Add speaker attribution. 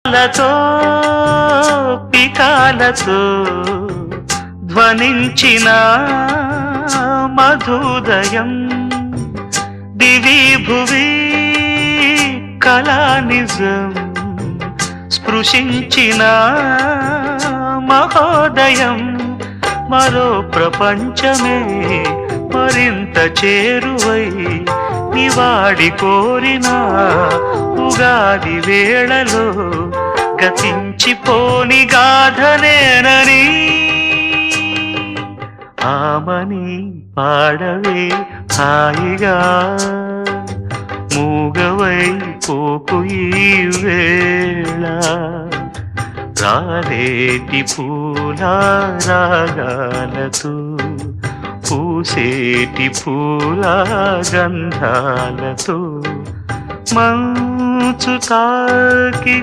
Speaker 1: లతో పికాలతో ధ్వనించిన మధుదయం దివి భువి కళానిజం స్పృశించిన మహోదయం మరో ప్రపంచమే మరింత చేరువై నివాడి కోరిన ఉగాది వేళలో గతించిపోని గాథనేనని ఆమని పాడవే హాయిగా మూగవై పోకు ఈ వేళ రాలేటి పూల రాగాలతో పూసేటి పూల గంధాలతో మంచు తాకి